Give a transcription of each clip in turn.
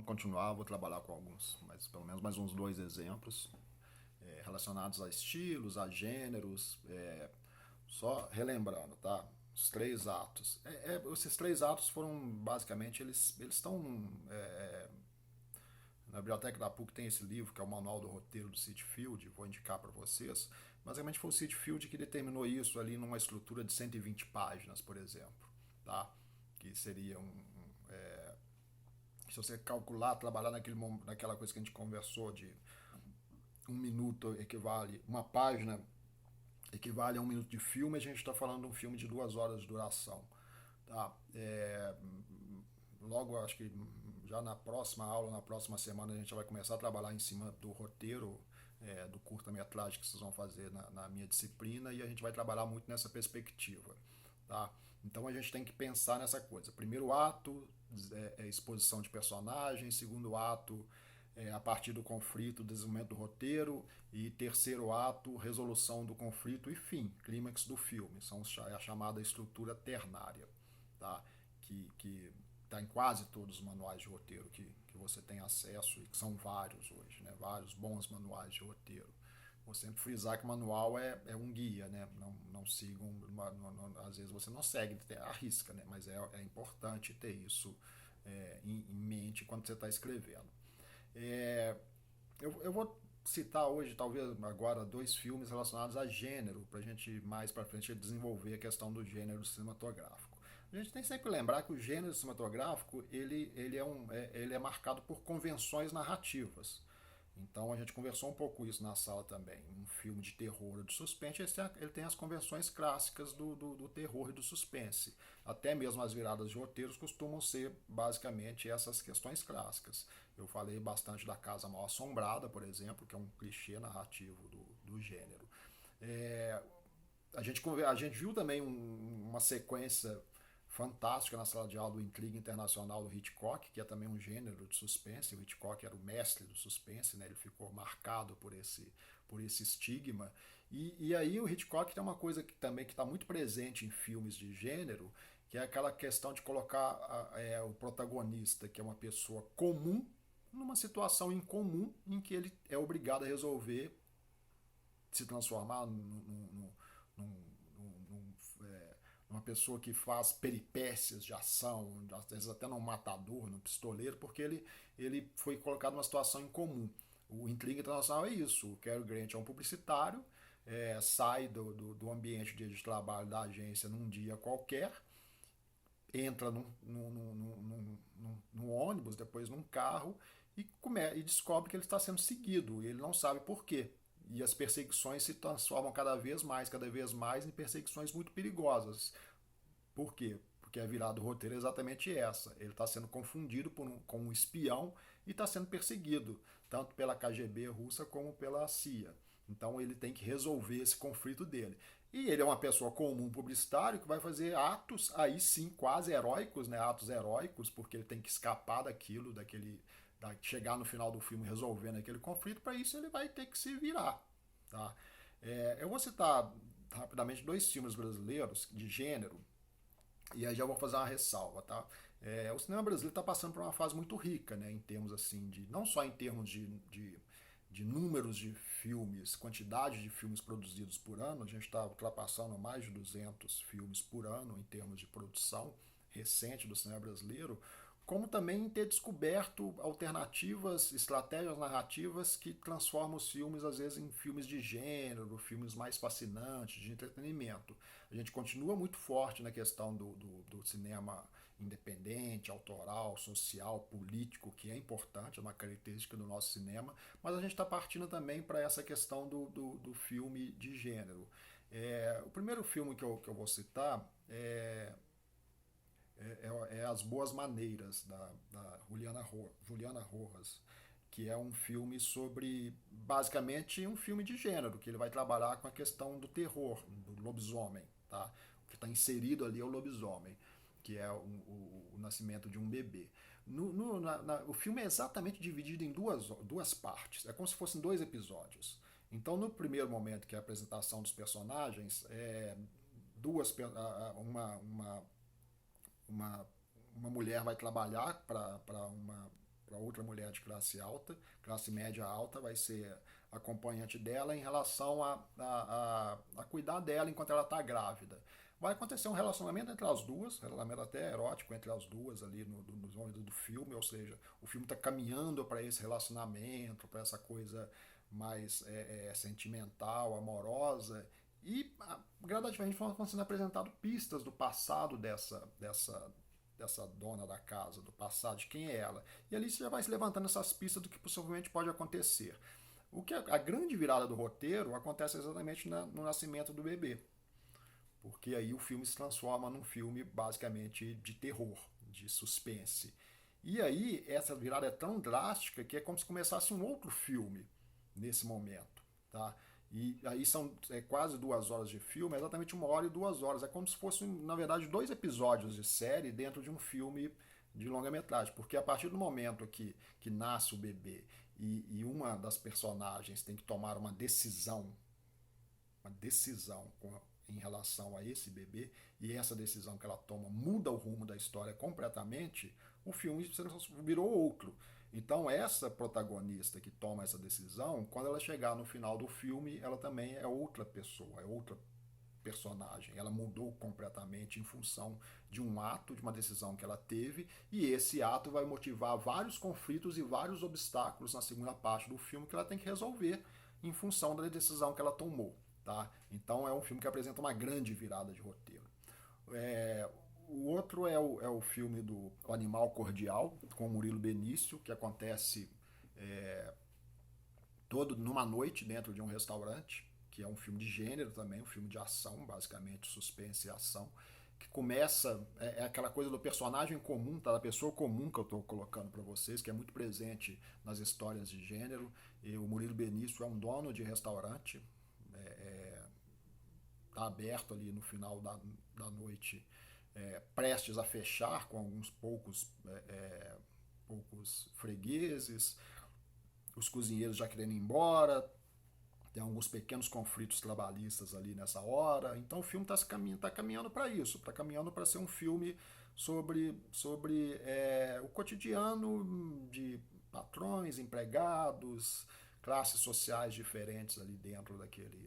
continuar, vou trabalhar com alguns, mas pelo menos mais uns dois exemplos relacionados a estilos, a gêneros, só relembrando, tá? Os três atos. Esses três atos foram basicamente eles estão na biblioteca da PUC tem esse livro que é o Manual do Roteiro do Sitfield, vou indicar para vocês. Basicamente foi o Sitfield que determinou isso ali numa estrutura de 120 páginas, por exemplo, tá? Que seria se você calcular, trabalhar naquela coisa que a gente conversou de um minuto equivale, uma página equivale a um minuto de filme, a gente está falando de um filme de 2 horas de duração. Tá? Logo, acho que já na próxima aula, na próxima semana, a gente já vai começar a trabalhar em cima do roteiro do curta-metragem que vocês vão fazer na minha disciplina e a gente vai trabalhar muito nessa perspectiva. Tá? Então a gente tem que pensar nessa coisa. Primeiro ato exposição de personagens, segundo ato a partir do conflito, desenvolvimento do roteiro, e terceiro ato, resolução do conflito e fim, clímax do filme. É a chamada estrutura ternária, tá? Que está em quase todos os manuais de roteiro que você tem acesso, e que são vários hoje, né? Vários bons manuais de roteiro. Vou sempre frisar que o manual é um guia, né? Não sigam, às vezes você não segue, arrisca, né? Mas é importante ter isso em mente quando você está escrevendo. Eu vou citar hoje, talvez agora, dois filmes relacionados a gênero, para a gente mais para frente desenvolver a questão do gênero cinematográfico. A gente tem sempre que lembrar que o gênero cinematográfico ele é marcado por convenções narrativas. Então a gente conversou um pouco isso na sala também. Um filme de terror ou de suspense, ele tem as convenções clássicas do terror e do suspense. Até mesmo as viradas de roteiros costumam ser basicamente essas questões clássicas. Eu falei bastante da Casa Mal Assombrada, por exemplo, que é um clichê narrativo do gênero. É, a gente viu também uma sequência fantástica na sala de aula do Intriga Internacional do Hitchcock, que é também um gênero de suspense. O Hitchcock era o mestre do suspense, né? Ele ficou marcado por esse estigma. E aí o Hitchcock tem uma coisa que também que está muito presente em filmes de gênero, que é aquela questão de colocar o protagonista, que é uma pessoa comum, numa situação incomum em que ele é obrigado a resolver se transformar numa pessoa que faz peripécias de ação, às vezes até num matador, num pistoleiro, porque ele foi colocado numa situação incomum. O Intriga Internacional é isso. O Cary Grant é um publicitário, sai do ambiente de trabalho da agência num dia qualquer, entra num ônibus, depois num carro, e descobre que ele está sendo seguido, e ele não sabe por quê. E as perseguições se transformam cada vez mais em perseguições muito perigosas. Por quê? Porque a virada do roteiro é exatamente essa. Ele está sendo confundido com um espião e está sendo perseguido, tanto pela KGB russa como pela CIA. Então ele tem que resolver esse conflito dele. E ele é uma pessoa comum, um publicitário, que vai fazer atos, aí sim, quase heróicos, né? Atos heróicos, porque ele tem que escapar chegar no final do filme resolvendo aquele conflito. Para isso ele vai ter que se virar. Tá? Eu vou citar rapidamente dois filmes brasileiros de gênero e aí já vou fazer uma ressalva, tá? O cinema brasileiro está passando por uma fase muito rica, né? Em termos assim não só em termos de números de filmes, quantidade de filmes produzidos por ano, a gente está ultrapassando mais de 200 filmes por ano em termos de produção recente do cinema brasileiro, como também ter descoberto alternativas, estratégias narrativas que transformam os filmes, às vezes, em filmes de gênero, filmes mais fascinantes, de entretenimento. A gente continua muito forte na questão do cinema independente, autoral, social, político, que é importante, é uma característica do nosso cinema, mas a gente está partindo também para essa questão do filme de gênero. O primeiro filme que eu vou citar é As Boas Maneiras, da Juliana Rojas, que é um filme sobre, basicamente, um filme de gênero, que ele vai trabalhar com a questão do terror, do lobisomem. Tá? O que está inserido ali é o lobisomem, que é o nascimento de um bebê. O filme é exatamente dividido em duas partes, é como se fossem dois episódios. Então, no primeiro momento, que é a apresentação dos personagens, uma, uma mulher vai trabalhar para outra mulher de classe média alta, vai ser acompanhante dela em relação a cuidar dela enquanto ela está grávida. Vai acontecer um relacionamento entre as duas, relacionamento até erótico entre as duas ali no desenvolvimento do filme, ou seja, o filme está caminhando para esse relacionamento, para essa coisa mais sentimental, amorosa, e gradativamente vão sendo apresentadas pistas do passado dessa dona da casa, do passado, de quem é ela. E ali você já vai se levantando essas pistas do que possivelmente pode acontecer. O que a grande virada do roteiro acontece exatamente no nascimento do bebê. Porque aí o filme se transforma num filme basicamente de terror, de suspense. E aí essa virada é tão drástica que é como se começasse um outro filme nesse momento. Tá? E aí são quase 2 horas de filme, é exatamente 1 hora e 2 horas. É como se fossem, na verdade, 2 episódios de série dentro de um filme de longa-metragem. Porque a partir do momento que nasce o bebê e uma das personagens tem que tomar uma decisão em relação a esse bebê, e essa decisão que ela toma muda o rumo da história completamente, o filme virou outro. Então essa protagonista que toma essa decisão, quando ela chegar no final do filme, ela também é outra pessoa, é outra personagem. Ela mudou completamente em função de um ato, de uma decisão que ela teve, e esse ato vai motivar vários conflitos e vários obstáculos na segunda parte do filme que ela tem que resolver em função da decisão que ela tomou. Tá? Então é um filme que apresenta uma grande virada de roteiro. O outro é o filme do O Animal Cordial, com o Murilo Benício, que acontece todo numa noite dentro de um restaurante, que é um filme de gênero também, um filme de ação, basicamente, suspense e ação, que começa, aquela coisa do personagem comum, tá? Da pessoa comum que eu estou colocando para vocês, que é muito presente nas histórias de gênero. E o Murilo Benício é um dono de restaurante, está aberto ali no final da noite, prestes a fechar, com alguns poucos fregueses, os cozinheiros já querendo ir embora, tem alguns pequenos conflitos trabalhistas ali nessa hora. Então o filme está caminhando para isso, está caminhando para ser um filme sobre o cotidiano de patrões, empregados, classes sociais diferentes ali dentro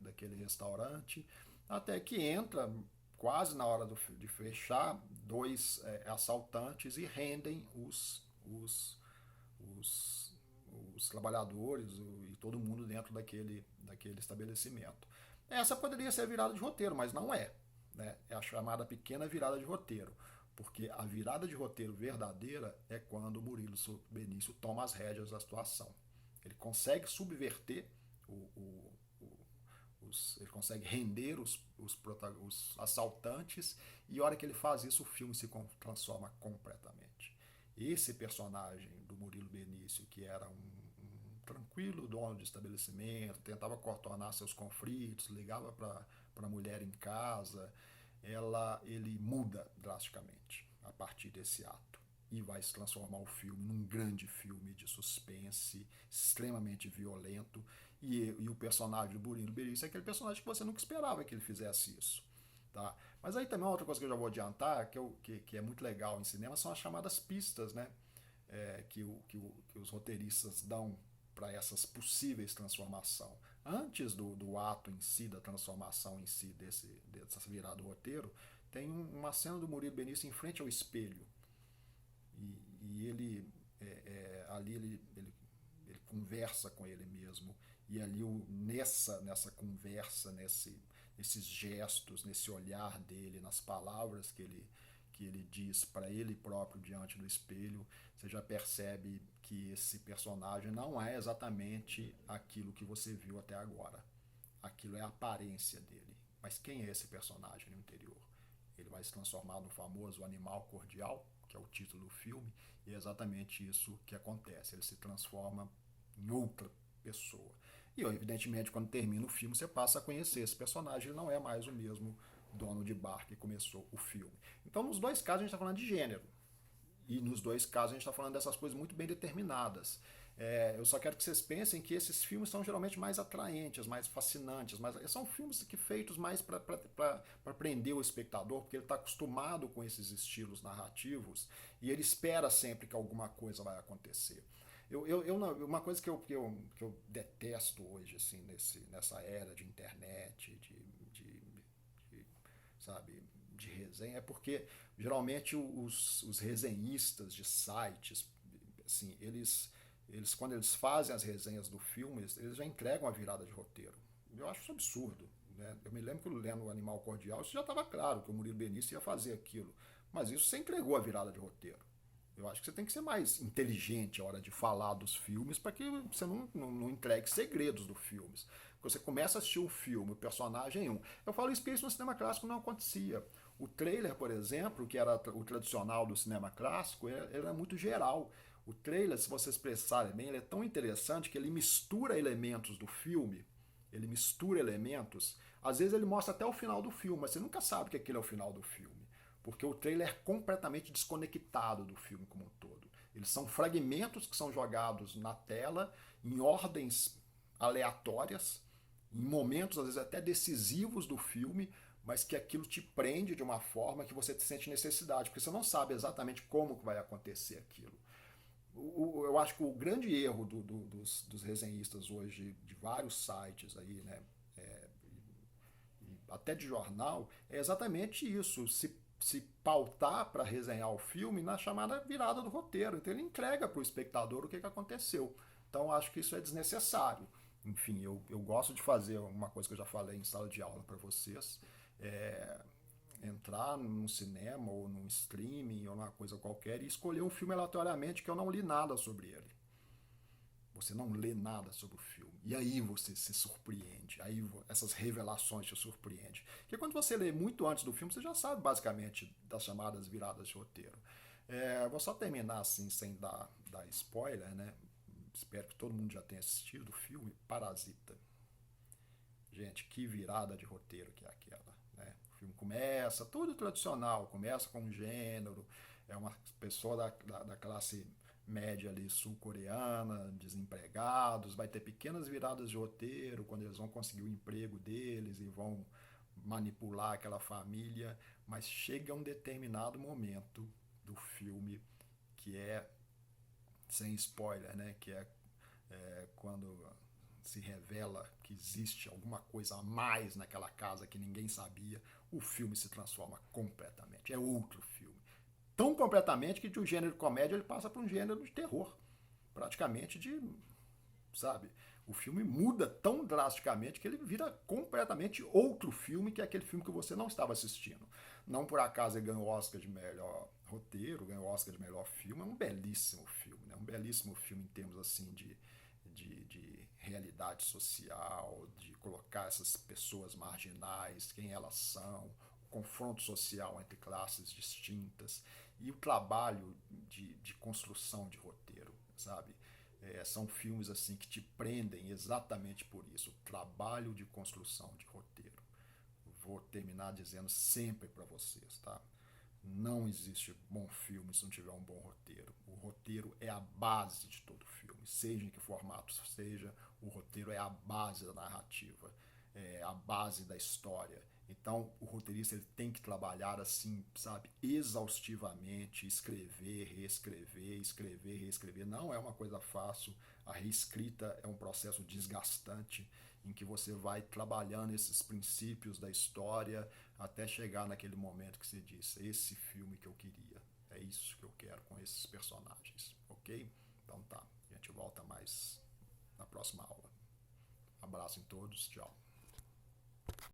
daquele restaurante, até que entra, quase na hora de fechar, 2 assaltantes e rendem os trabalhadores e todo mundo dentro daquele estabelecimento. Essa poderia ser a virada de roteiro, mas não é. Né? É a chamada pequena virada de roteiro, porque a virada de roteiro verdadeira é quando o Murilo Benício toma as rédeas da situação. Ele consegue subverter ele consegue render os assaltantes, e a hora que ele faz isso, o filme se transforma completamente. Esse personagem do Murilo Benício, que era um tranquilo dono de estabelecimento, tentava contornar seus conflitos, ligava para a mulher em casa, ele muda drasticamente a partir desse ato. E vai se transformar o filme num grande filme de suspense, extremamente violento. E o personagem do Murilo Benício é aquele personagem que você nunca esperava que ele fizesse isso. Tá? Mas aí também uma outra coisa que eu já vou adiantar, que é muito legal em cinema, são as chamadas pistas, né? Que os roteiristas dão para essas possíveis transformações. Antes do ato em si, da transformação em si, dessa virada do roteiro, tem uma cena do Murilo Benício em frente ao espelho. E ele ali ele conversa com ele mesmo, e ali nessa conversa, nesses gestos, nesse olhar dele, nas palavras que ele diz para ele próprio diante do espelho, você já percebe que esse personagem não é exatamente aquilo que você viu até agora. Aquilo é a aparência dele. Mas quem é esse personagem no interior? Ele vai se transformar no famoso Animal Cordial, que é o título do filme, e é exatamente isso que acontece. Ele se transforma em outra pessoa. E, evidentemente, quando termina o filme, você passa a conhecer esse personagem, ele não é mais o mesmo dono de bar que começou o filme. Então, nos dois casos, a gente está falando de gênero. E nos dois casos a gente está falando dessas coisas muito bem determinadas. Eu só quero que vocês pensem que esses filmes são geralmente mais atraentes, mais fascinantes, são filmes que feitos mais para prender o espectador, porque ele está acostumado com esses estilos narrativos e ele espera sempre que alguma coisa vai acontecer. Uma coisa que eu detesto hoje, assim, nessa era de internet, de, sabe, de resenha, é porque geralmente os resenhistas de sites, assim, quando eles fazem as resenhas do filme, eles já entregam a virada de roteiro. Eu acho isso absurdo. Né? Eu me lembro que lendo o Animal Cordial, isso já estava claro que o Murilo Benício ia fazer aquilo. Mas isso você entregou a virada de roteiro. Eu acho que você tem que ser mais inteligente a hora de falar dos filmes para que você não entregue segredos dos filmes. Você começa a assistir um filme, o personagem 1. Eu falo isso porque isso no cinema clássico não acontecia. O trailer, por exemplo, que era o tradicional do cinema clássico, era muito geral. O trailer, se vocês prestarem bem, ele é tão interessante que ele mistura elementos do filme, ele mistura elementos. Às vezes ele mostra até o final do filme, mas você nunca sabe que aquele é o final do filme. Porque o trailer é completamente desconectado do filme como um todo. Eles são fragmentos que são jogados na tela em ordens aleatórias, em momentos às vezes até decisivos do filme, mas que aquilo te prende de uma forma que você sente necessidade, porque você não sabe exatamente como que vai acontecer aquilo. Eu acho que o grande erro dos resenhistas hoje, de vários sites aí, né, até de jornal, é exatamente isso. Se pautar para resenhar o filme na chamada virada do roteiro. Então ele entrega para o espectador o que aconteceu. Então acho que isso é desnecessário. Enfim, eu gosto de fazer uma coisa que eu já falei em sala de aula para vocês. Entrar num cinema ou num streaming ou numa coisa qualquer e escolher um filme aleatoriamente que eu não li nada sobre ele. Você não lê nada sobre o filme. E aí você se surpreende. Aí essas revelações te surpreendem. Porque quando você lê muito antes do filme, você já sabe basicamente das chamadas viradas de roteiro. Vou só terminar assim, sem dar spoiler, né? Espero que todo mundo já tenha assistido o filme Parasita. Gente, que virada de roteiro que é aquela. Né? O filme começa, tudo tradicional, começa com um gênero, é uma pessoa da classe média ali sul-coreana, desempregados, vai ter pequenas viradas de roteiro quando eles vão conseguir o emprego deles e vão manipular aquela família, mas chega um determinado momento do filme que é, sem spoiler, né, que é quando se revela que existe alguma coisa a mais naquela casa que ninguém sabia, o filme se transforma completamente, é outro filme. Tão completamente que de um gênero de comédia ele passa para um gênero de terror. Praticamente sabe? O filme muda tão drasticamente que ele vira completamente outro filme, que é aquele filme que você não estava assistindo. Não por acaso ele ganhou o Oscar de melhor roteiro, ganhou o Oscar de melhor filme. É um belíssimo filme, né? Um belíssimo filme em termos assim de realidade social, de colocar essas pessoas marginais, quem elas são, o confronto social entre classes distintas e o trabalho de construção de roteiro, sabe? São filmes assim que te prendem exatamente por isso, o trabalho de construção de roteiro. Vou terminar dizendo sempre para vocês, tá? Não existe bom filme se não tiver um bom roteiro. O roteiro é a base de todo filme, seja em que formato seja, o roteiro é a base da narrativa, é a base da história. Então, o roteirista ele tem que trabalhar assim, sabe, exaustivamente, escrever, reescrever, escrever, reescrever. Não é uma coisa fácil. A reescrita é um processo desgastante em que você vai trabalhando esses princípios da história até chegar naquele momento que você diz, esse filme que eu queria, é isso que eu quero com esses personagens, ok? Então tá, a gente volta mais na próxima aula. Abraço em todos, tchau.